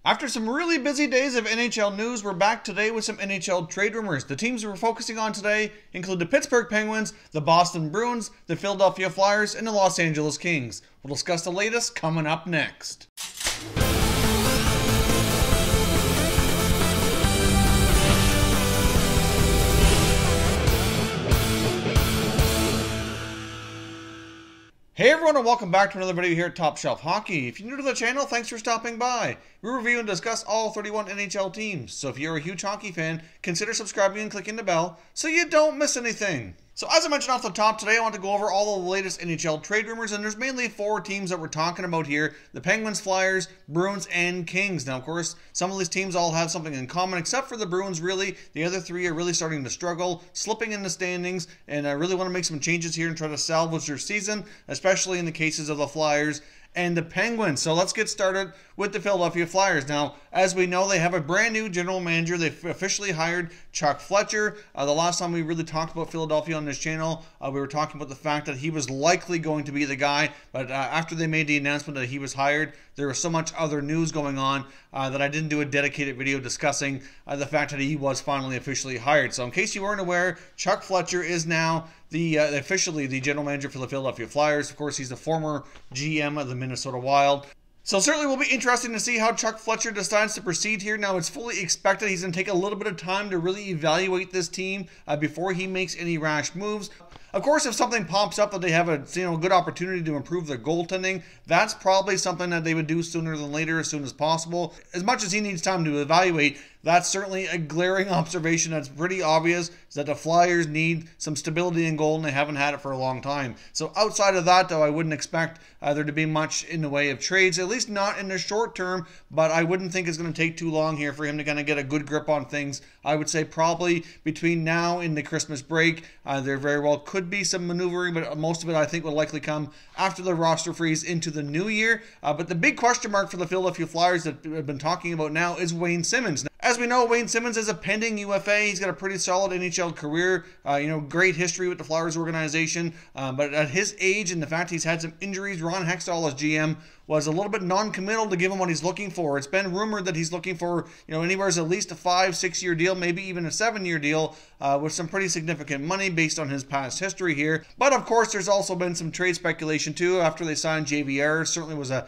After some really busy days of NHL news, we're back today with some NHL trade rumors. The teams we're focusing on today include the Pittsburgh Penguins, the Boston Bruins, the Philadelphia Flyers, and the Los Angeles Kings. We'll discuss the latest coming up next. Hey everyone, and welcome back to another video here at Top Shelf Hockey. If you're new to the channel, thanks for stopping by. We review and discuss all 31 NHL teams, so if you're a huge hockey fan, consider subscribing and clicking the bell so you don't miss anything. So as I mentioned off the top, today I want to go over all the latest NHL trade rumors, and there's mainly 4 teams that we're talking about here: the Penguins, Flyers, Bruins, and Kings. Now, of course, some of these teams all have something in common, except for the Bruins, really. The other 3 are really starting to struggle, slipping in the standings, and I really want to make some changes here and try to salvage their season, especially in the cases of the Flyers and the Penguins. So let's get started with the Philadelphia Flyers. Now, as we know, they have a brand new general manager. They've officially hired Chuck Fletcher. The last time we really talked about Philadelphia on this channel, we were talking about the fact that he was likely going to be the guy, but after they made the announcement that he was hired, there was so much other news going on that I didn't do a dedicated video discussing the fact that he was finally officially hired. So in case you weren't aware, Chuck Fletcher is now officially the general manager for the Philadelphia Flyers. Of course, he's the former GM of the Minnesota Wild. So certainly will be interesting to see how Chuck Fletcher decides to proceed here. Now, it's fully expected he's going to take a little bit of time to really evaluate this team before he makes any rash moves. Of course, if something pops up that they have a good opportunity to improve their goaltending, that's probably something that they would do sooner than later, as soon as possible. As much as he needs time to evaluate, that's certainly a glaring observation that's pretty obvious, is that the Flyers need some stability in goal, and they haven't had it for a long time. So outside of that, though, I wouldn't expect there to be much in the way of trades, at least not in the short term, but I wouldn't think it's going to take too long here for him to kind of get a good grip on things. I would say probably between now and the Christmas break, there very well could be some maneuvering, but most of it I think will likely come after the roster freeze into the new year. But the big question mark for the Philadelphia Flyers that we've been talking about now is Wayne Simmonds. As we know, Wayne Simmonds is a pending UFA. He's got a pretty solid NHL career, great history with the Flyers organization. But at his age and the fact he's had some injuries, Ron Hextall as GM was a little bit non-committal to give him what he's looking for. It's been rumored that he's looking for, anywhere as at least a 5-6 year deal, maybe even a 7-year deal with some pretty significant money based on his past history here. But of course, there's also been some trade speculation too after they signed JVR. Certainly was a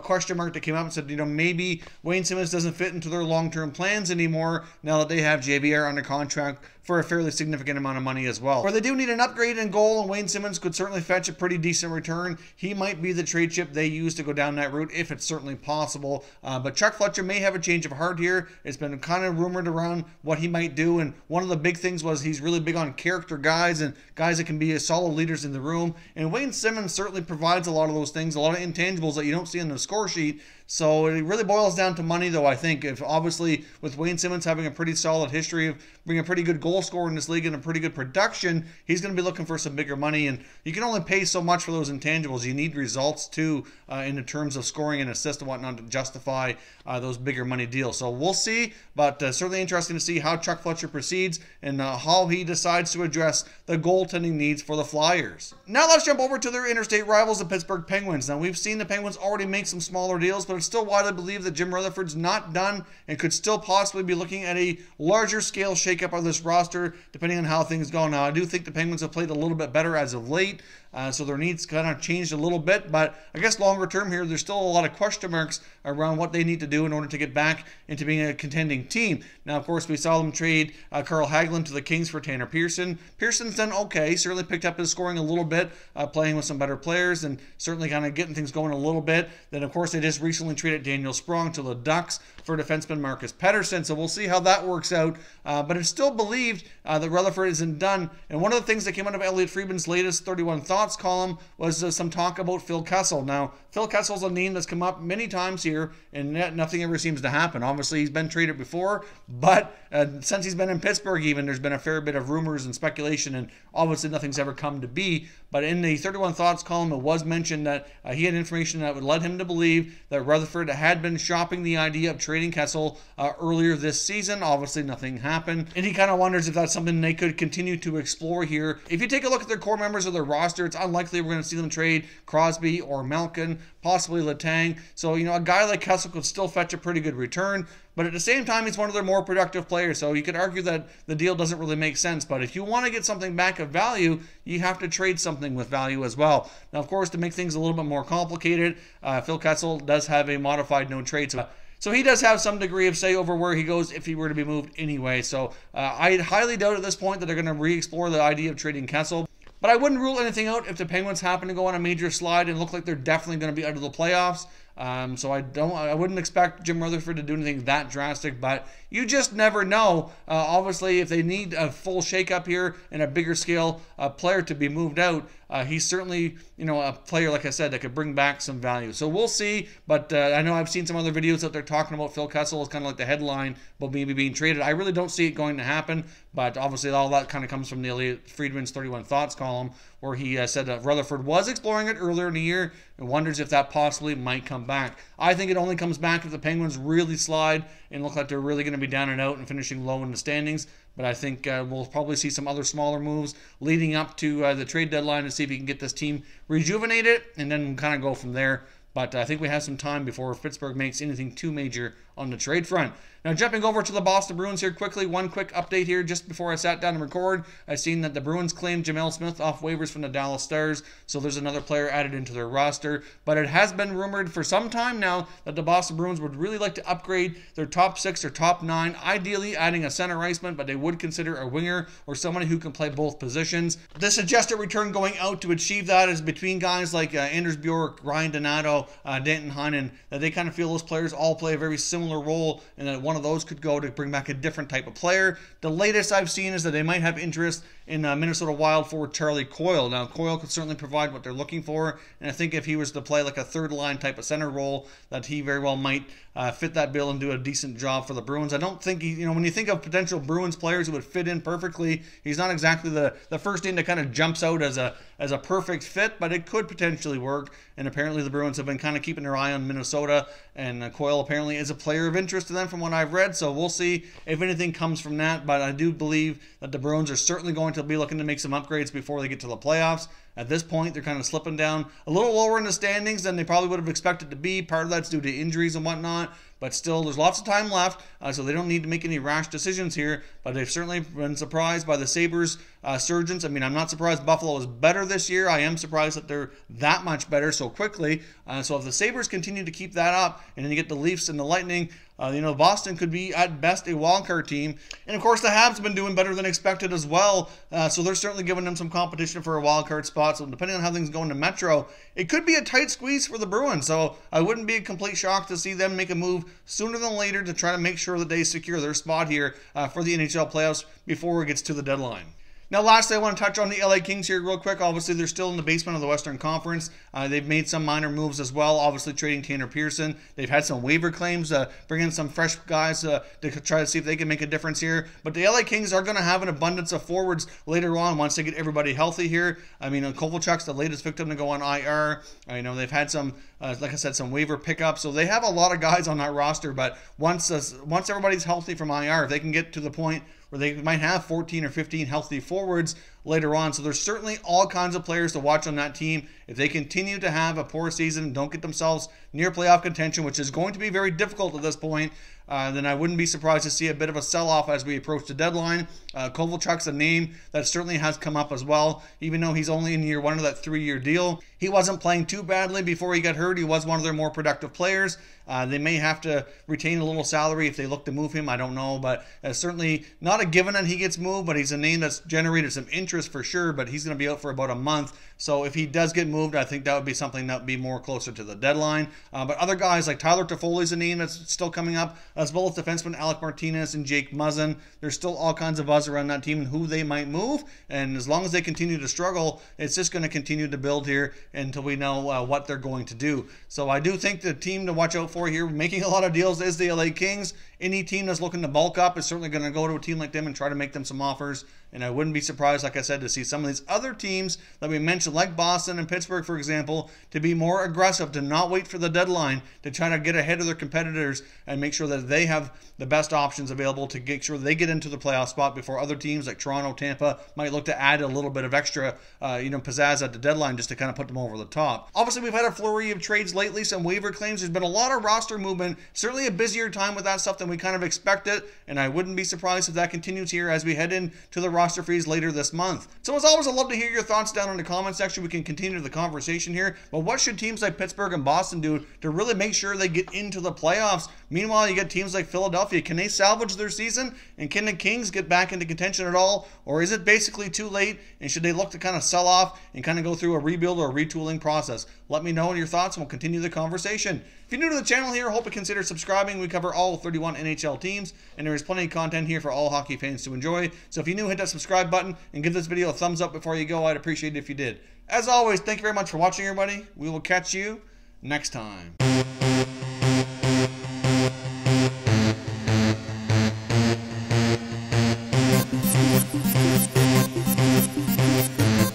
question mark that came up and said, maybe Wayne Simmonds doesn't fit into their long-term plans anymore now that they have JVR under contract for a fairly significant amount of money as well. Where they do need an upgrade in goal, and Wayne Simmonds could certainly fetch a pretty decent return. He might be the trade chip they use to go down that route if it's certainly possible. But Chuck Fletcher may have a change of heart here. It's been kind of rumored around what he might do, and one of the big things was he's really big on character guys and guys that can be solid leaders in the room. And Wayne Simmonds certainly provides a lot of those things, a lot of intangibles that you don't see on the score sheet. So it really boils down to money, though, I think. If obviously with Wayne Simmonds having a pretty solid history of being a pretty good goal scorer in this league and a pretty good production, he's going to be looking for some bigger money. And you can only pay so much for those intangibles. You need results, too, in the terms of scoring and assist and whatnot to justify those bigger money deals. So we'll see, but certainly interesting to see how Chuck Fletcher proceeds and how he decides to address the goaltending needs for the Flyers. Now let's jump over to their interstate rivals, the Pittsburgh Penguins. Now, we've seen the Penguins already make some smaller deals, but it's still widely believed that Jim Rutherford's not done and could still possibly be looking at a larger scale shakeup of this roster, depending on how things go. Now, I do think the Penguins have played a little bit better as of late, so their needs kind of changed a little bit, but I guess longer term here, there's still a lot of question marks around what they need to do in order to get back into being a contending team. Now, of course, we saw them trade Carl Hagelin to the Kings for Tanner Pearson. Pearson's done okay, certainly picked up his scoring a little bit, playing with some better players and certainly kind of getting things going a little bit. Then, of course, they just recently traded Daniel Sprong to the Ducks for defenseman Marcus Pettersson, so we'll see how that works out. But it's still believed that Rutherford isn't done. And one of the things that came out of Elliot Friedman's latest 31 Thoughts column was some talk about Phil Kessel. Now, Phil Kessel's a name that's come up many times here, and nothing ever seems to happen. Obviously, he's been traded before, but since he's been in Pittsburgh even, there's been a fair bit of rumors and speculation, and obviously nothing's ever come to be. But in the 31 Thoughts column, it was mentioned that he had information that would lead him to believe that Rutherford had been shopping the idea of trading Kessel earlier this season. Obviously, nothing happened, and he kind of wonders if that's something they could continue to explore here. If you take a look at their core members of their roster, it's unlikely we're going to see them trade Crosby or Malkin, possibly Letang. So, a guy like Kessel could still fetch a pretty good return. But at the same time, he's one of their more productive players. So you could argue that the deal doesn't really make sense. But if you want to get something back of value, you have to trade something with value as well. Now, of course, to make things a little bit more complicated, Phil Kessel does have a modified no trade. So he does have some degree of say over where he goes if he were to be moved anyway. So I highly doubt at this point that they're going to re-explore the idea of trading Kessel. But I wouldn't rule anything out if the Penguins happen to go on a major slide and look like they're definitely going to be out of the playoffs. So I wouldn't expect Jim Rutherford to do anything that drastic, but you just never know. Obviously, if they need a full shakeup here and a bigger scale player to be moved out, he's certainly a player, like I said, that could bring back some value. So we'll see. But I know I've seen some other videos out there talking about Phil Kessel as kind of like the headline about maybe being traded. I really don't see it going to happen, but obviously all that kind of comes from the Elliot Friedman's 31 Thoughts column, where he said that Rutherford was exploring it earlier in the year and wonders if that possibly might come back. I think it only comes back if the Penguins really slide and look like they're really going to be down and out and finishing low in the standings. But I think we'll probably see some other smaller moves leading up to the trade deadline to see if he can get this team rejuvenated and then kind of go from there. But I think we have some time before Pittsburgh makes anything too major on the trade front. Now, jumping over to the Boston Bruins here quickly, one quick update here just before I sat down to record. I've seen that the Bruins claimed Jamel Smith off waivers from the Dallas Stars, so there's another player added into their roster. But it has been rumored for some time now that the Boston Bruins would really like to upgrade their top 6 or top 9, ideally adding a center iceman, but they would consider a winger or somebody who can play both positions. The suggested return going out to achieve that is between guys like Anders Bjork, Ryan Donato, Danton Heinen, that they kind of feel those players all play a very similar role, and that one of those could go to bring back a different type of player. The latest I've seen is that they might have interest in Minnesota Wild forward Charlie Coyle. Now, Coyle could certainly provide what they're looking for, and I think if he was to play like a third line type of center role, that he very well might fit that bill and do a decent job for the Bruins. I don't think he, when you think of potential Bruins players who would fit in perfectly, he's not exactly the first name that kind of jumps out as a perfect fit, but it could potentially work. And apparently the Bruins have been kind of keeping their eye on Minnesota, and Coyle apparently is a player of interest to them from what I've read. So we'll see if anything comes from that. But I do believe that the Bruins are certainly going to be looking to make some upgrades before they get to the playoffs. At this point, they're kind of slipping down a little lower in the standings than they probably would have expected to be. Part of that's due to injuries and whatnot. But still, there's lots of time left, so they don't need to make any rash decisions here. But they've certainly been surprised by the Sabres' surgeons. I mean, I'm not surprised Buffalo is better this year. I am surprised that they're that much better so quickly. So if the Sabres continue to keep that up, and then you get the Leafs and the Lightning, Boston could be at best a wildcard team. And of course, the Habs have been doing better than expected as well. So they're certainly giving them some competition for a wildcard spot. So depending on how things go into Metro, it could be a tight squeeze for the Bruins. So I wouldn't be a complete shock to see them make a move sooner than later to try to make sure that they secure their spot here for the NHL playoffs before it gets to the deadline. Now, lastly, I want to touch on the LA Kings here real quick. Obviously, they're still in the basement of the Western Conference. They've made some minor moves as well, obviously trading Tanner Pearson. They've had some waiver claims, bringing in some fresh guys to try to see if they can make a difference here. But the LA Kings are going to have an abundance of forwards later on once they get everybody healthy here. I mean, Kovalchuk's the latest victim to go on IR. They've had some, like I said, some waiver pickups. So they have a lot of guys on that roster. But once everybody's healthy from IR, if they can get to the point where they might have 14 or 15 healthy forwards later on. So there's certainly all kinds of players to watch on that team. If they continue to have a poor season and don't get themselves near playoff contention, which is going to be very difficult at this point, then I wouldn't be surprised to see a bit of a sell-off as we approach the deadline. Kovalchuk's a name that certainly has come up as well, even though he's only in year one of that 3-year deal. He wasn't playing too badly before he got hurt. He was one of their more productive players. They may have to retain a little salary if they look to move him. I don't know, but certainly not a given that he gets moved, but he's a name that's generated some interest for sure, but he's going to be out for about a month. So if he does get moved, I think that would be something that would be more closer to the deadline. But other guys like Tyler Toffoli's a name that's still coming up, as well as defenseman Alec Martinez and Jake Muzzin. There's still all kinds of buzz around that team and who they might move. And as long as they continue to struggle, it's just going to continue to build here until we know what they're going to do. So I do think the team to watch out for here, making a lot of deals, is the LA Kings. Any team that's looking to bulk up is certainly going to go to a team like them and try to make them some offers and I wouldn't be surprised, like I said, to see some of these other teams that we mentioned, like Boston and Pittsburgh, for example, to be more aggressive, to not wait for the deadline, to try to get ahead of their competitors and make sure that they have the best options available to make sure they get into the playoff spot before other teams like Toronto, Tampa might look to add a little bit of extra, pizzazz at the deadline just to kind of put them over the top. Obviously, we've had a flurry of trades lately, some waiver claims. There's been a lot of roster movement, certainly a busier time with that stuff than we kind of expected, and I wouldn't be surprised if that continues here as we head into the roster freeze later this month. So as always, I'd love to hear your thoughts down in the comment section. We can continue the conversation here, but what should teams like Pittsburgh and Boston do to really make sure they get into the playoffs? Meanwhile, you get teams like Philadelphia. Can they salvage their season, and can the Kings get back into contention at all, or is it basically too late, and should they look to kind of sell off and kind of go through a rebuild or a retooling process? Let me know your thoughts, and we'll continue the conversation. If you're new to the channel here, I hope you consider subscribing. We cover all 31 NHL teams, and there is plenty of content here for all hockey fans to enjoy. So if you're new, hit that subscribe button and give this video a thumbs up before you go. I'd appreciate it if you did. As always, thank you very much for watching, everybody. We will catch you next time.